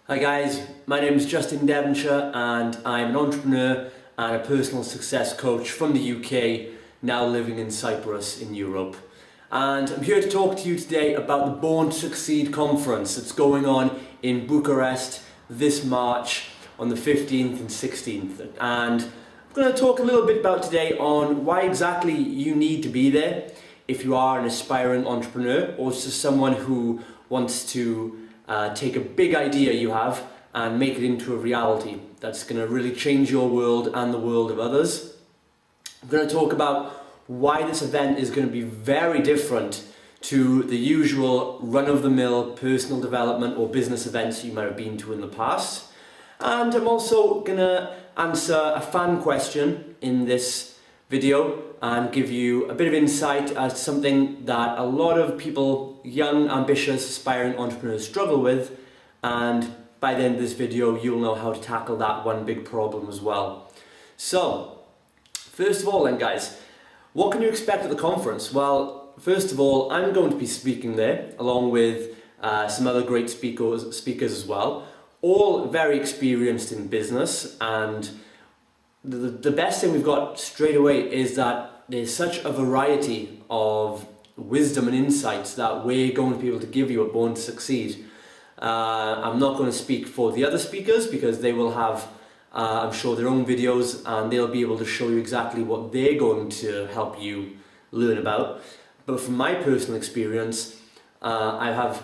Hi guys, my name is Justin Devonshire and I'm an entrepreneur and a personal success coach from the UK, now living in Cyprus in Europe. And I'm here to talk to you today about the Born2Succeed conference that's going on in Bucharest this March on the 15th and 16th. And I'm going to talk a little bit about today on why exactly you need to be there if you are an aspiring entrepreneur or just someone who wants to take a big idea you have and make it into a reality that's going to really change your world and the world of others. I'm going to talk about why this event is going to be very different to the usual run-of-the-mill personal development or business events you might have been to in the past. And I'm also going to answer a fan question in this video and give you a bit of insight as to something that a lot of people, young, ambitious, aspiring entrepreneurs struggle with, and by the end of this video you'll know how to tackle that one big problem as well. So, first of all then guys, what can you expect at the conference? Well, first of all, I'm going to be speaking there along with some other great speakers as well, all very experienced in business, and the best thing we've got straight away is that there's such a variety of wisdom and insights that we're going to be able to give you at Born2Succeed. I'm not going to speak for the other speakers because they will have, I'm sure, their own videos and they'll be able to show you exactly what they're going to help you learn about. But from my personal experience, I have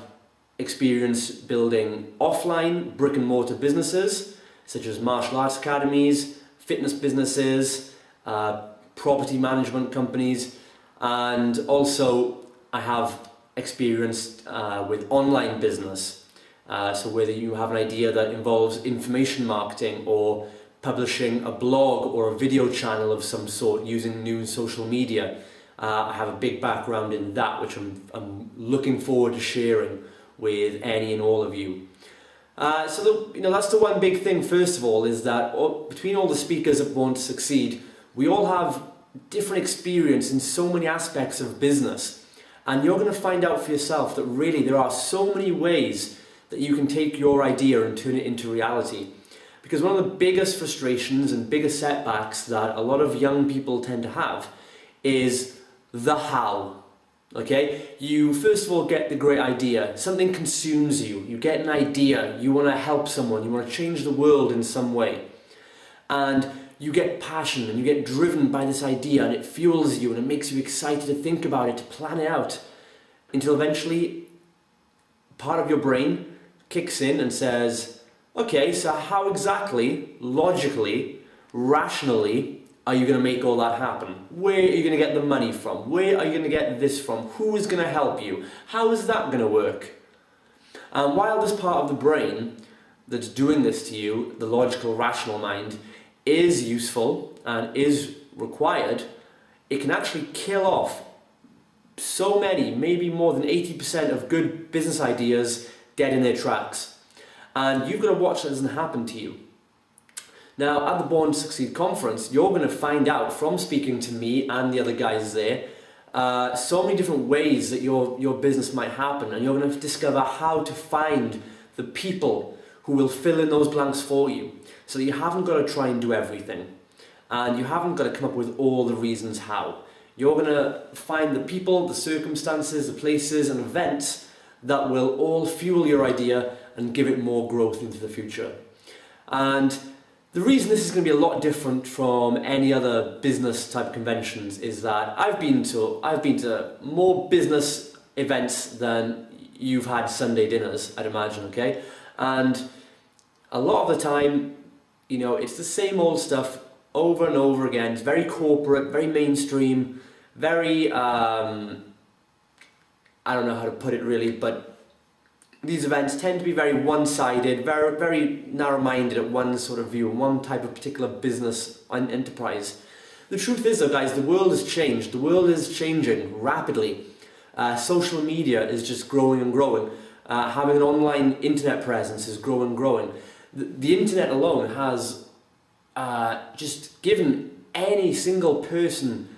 experience building offline brick and mortar businesses such as martial arts academies, fitness businesses, property management companies, and also I have experience with online business. So whether you have an idea that involves information marketing or publishing a blog or a video channel of some sort using new social media, I have a big background in that, which I'm looking forward to sharing with any and all of you. So that's the one big thing, first of all, is that between all the speakers at Born2Succeed, we all have different experience in so many aspects of business. And you're going to find out for yourself that really there are so many ways that you can take your idea and turn it into reality. Because one of the biggest frustrations and biggest setbacks that a lot of young people tend to have is the how. Okay, you first of all get the great idea, something consumes you, you get an idea, you want to help someone, you want to change the world in some way, and you get passion and you get driven by this idea and it fuels you and it makes you excited to think about it, to plan it out, until eventually part of your brain kicks in and says, okay, so how exactly, logically, rationally, are you going to make all that happen? Where are you going to get the money from? Where are you going to get this from? Who is going to help you? How is that going to work? And while this part of the brain that's doing this to you, the logical, rational mind, is useful and is required, it can actually kill off so many, maybe more than 80% of good business ideas dead in their tracks. And you've got to watch that doesn't happen to you. Now, at the Born2Succeed conference, you're going to find out from speaking to me and the other guys there so many different ways that your business might happen, and you're going to discover how to find the people who will fill in those blanks for you, so that you haven't got to try and do everything, and you haven't got to come up with all the reasons how. You're going to find the people, the circumstances, the places and events that will all fuel your idea and give it more growth into the future. And the reason this is going to be a lot different from any other business type conventions is that I've been to more business events than you've had Sunday dinners, I'd imagine, okay? And a lot of the time, it's the same old stuff over and over again. It's very corporate, very mainstream, very, I don't know how to put it really, but these events tend to be very one-sided, very, very narrow-minded at one sort of view, one type of particular business and enterprise. The truth is though guys, the world has changed. The world is changing rapidly. Social media is just growing and growing. Having an online internet presence is growing and growing. The internet alone has just given any single person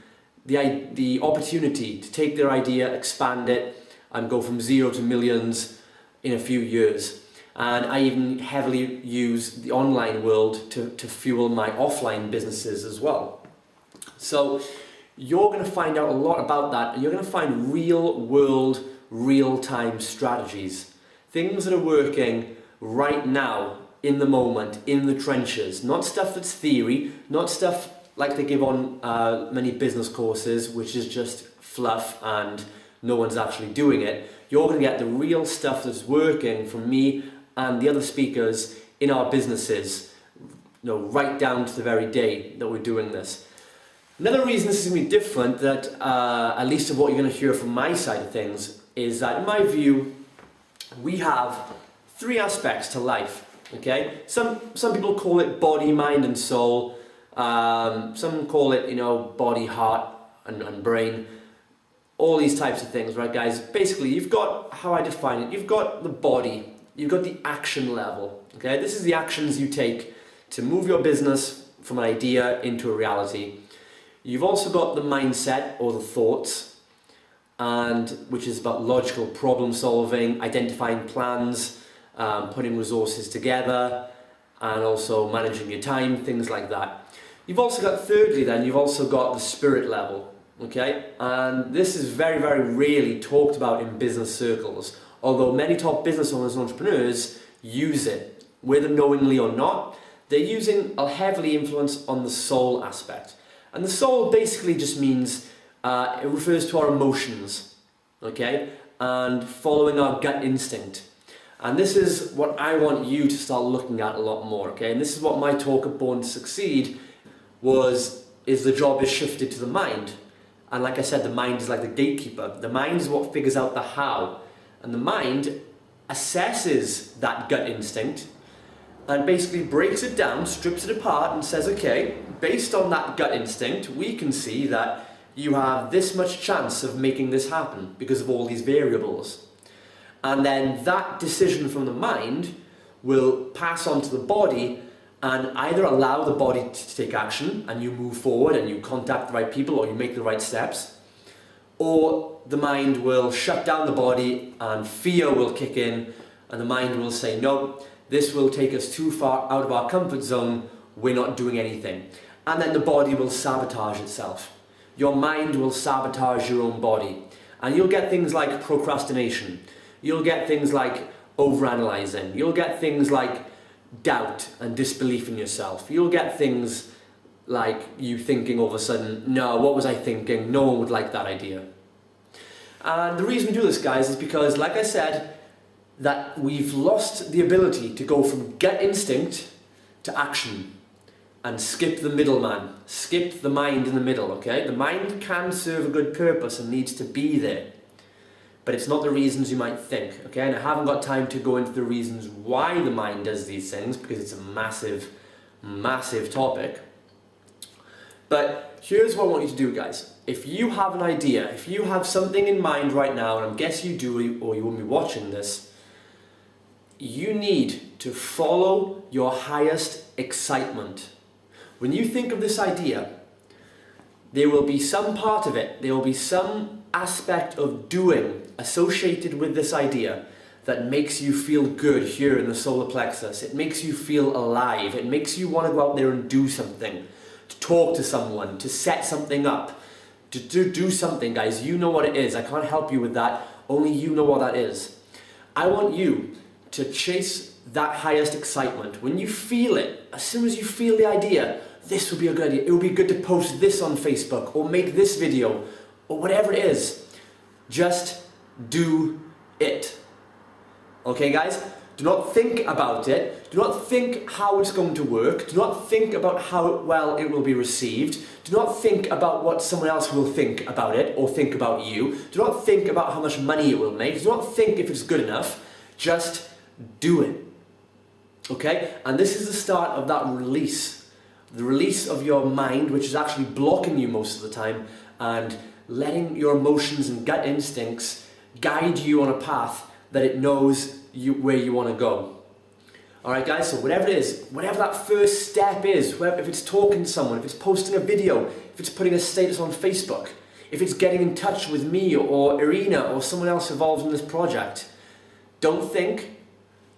the opportunity to take their idea, expand it, and go from zero to millions in a few years. And I even heavily use the online world to fuel my offline businesses as well. So you're going to find out a lot about that, and you're going to find real world, real-time strategies. Things that are working right now, in the moment, in the trenches. Not stuff that's theory, not stuff like they give on many business courses, which is just fluff and no one's actually doing it. You're going to get the real stuff that's working from me and the other speakers in our businesses, right down to the very day that we're doing this. Another reason this is going to be different, that at least of what you're going to hear from my side of things, is that in my view, we have 3 aspects to life. Okay, some people call it body, mind, and soul. Some call it, body, heart, and brain. All these types of things, right, guys? Basically, you've got, how I define it, you've got the body, you've got the action level. Okay, this is the actions you take to move your business from an idea into a reality. You've also got the mindset, or the thoughts, and which is about logical problem solving, identifying plans, putting resources together, and also managing your time, things like that. You've also got, thirdly then, you've also got the spirit level, okay? And this is very, very rarely talked about in business circles, although many top business owners and entrepreneurs use it. Whether knowingly or not, they're using a heavily influence on the soul aspect. And the soul basically just means, it refers to our emotions, okay? And following our gut instinct. And this is what I want you to start looking at a lot more, okay? And this is what my talk at Born2Succeed is the job is shifted to the mind. And like I said, the mind is like the gatekeeper. The mind is what figures out the how. And the mind assesses that gut instinct and basically breaks it down, strips it apart and says, okay, based on that gut instinct, we can see that you have this much chance of making this happen because of all these variables. And then that decision from the mind will pass on to the body and either allow the body to take action and you move forward and you contact the right people or you make the right steps, or the mind will shut down the body and fear will kick in and the mind will say, no, this will take us too far out of our comfort zone, we're not doing anything. And then the body will sabotage itself. Your mind will sabotage your own body. And you'll get things like procrastination. You'll get things like overanalyzing. You'll get things like doubt and disbelief in yourself. You'll get things like you thinking all of a sudden, no, what was I thinking? No one would like that idea. And the reason we do this, guys, is because, like I said, that we've lost the ability to go from gut instinct to action and skip the middleman, skip the mind in the middle, okay? The mind can serve a good purpose and needs to be there, but it's not the reasons you might think, okay? And I haven't got time to go into the reasons why the mind does these things because it's a massive, massive topic. But here's what I want you to do, guys. If you have an idea, if you have something in mind right now, and I guess you do or you won't be watching this, you need to follow your highest excitement. When you think of this idea, there will be some part of it, there will be some aspect of doing associated with this idea that makes you feel good here in the solar plexus. It makes you feel alive. It makes you want to go out there and do something, to talk to someone, to set something up, to do something, guys. You know what it is. I can't help you with that. Only you know what that is. I want you to chase that highest excitement. When you feel it, as soon as you feel the idea, this would be a good idea. It would be good to post this on Facebook or make this video or whatever it is. Just do it. Okay, guys? Do not think about it. Do not think how it's going to work. Do not think about how well it will be received. Do not think about what someone else will think about it or think about you. Do not think about how much money it will make. Do not think if it's good enough. Just do it. Okay? And this is the start of that release. The release of your mind, which is actually blocking you most of the time, and letting your emotions and gut instincts guide you on a path that it knows where you want to go. Alright, guys, so whatever it is, whatever that first step is, if it's talking to someone, if it's posting a video, if it's putting a status on Facebook, if it's getting in touch with me or Irina or someone else involved in this project, don't think,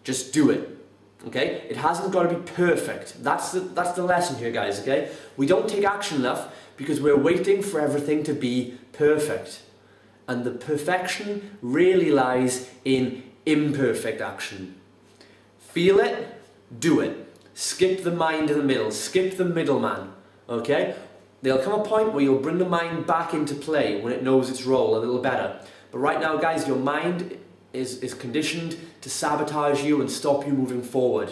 Just do it. Okay? It hasn't got to be perfect. That's the lesson here, guys, okay? We don't take action enough because we're waiting for everything to be perfect. And the perfection really lies in imperfect action. Feel it, do it. Skip the mind in the middle, skip the middleman, okay? There'll come a point where you'll bring the mind back into play when it knows its role a little better. But right now, guys, your mind is conditioned to sabotage you and stop you moving forward.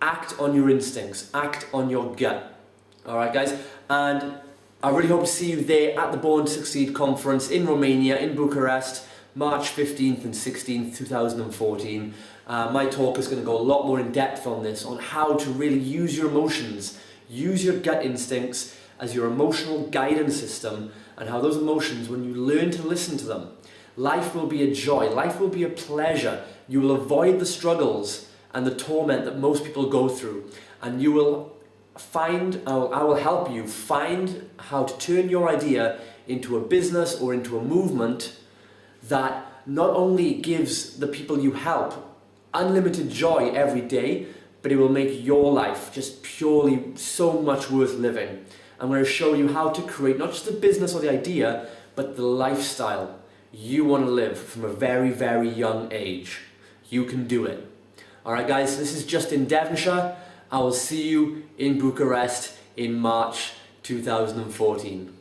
Act on your instincts, act on your gut. Alright, guys? And I really hope to see you there at the Born2Succeed conference in Romania, in Bucharest, March 15th and 16th, 2014. My talk is going to go a lot more in depth on this, on how to really use your emotions, use your gut instincts as your emotional guidance system, and how those emotions, when you learn to listen to them, life will be a joy, life will be a pleasure. You will avoid the struggles and the torment that most people go through, and you will find, I will help you find how to turn your idea into a business or into a movement that not only gives the people you help unlimited joy every day, but it will make your life just purely so much worth living. I'm going to show you how to create not just the business or the idea, but the lifestyle you want to live from a very, very young age. You can do it. Alright guys, this is just in Devonshire. I will see you in Bucharest in March 2014.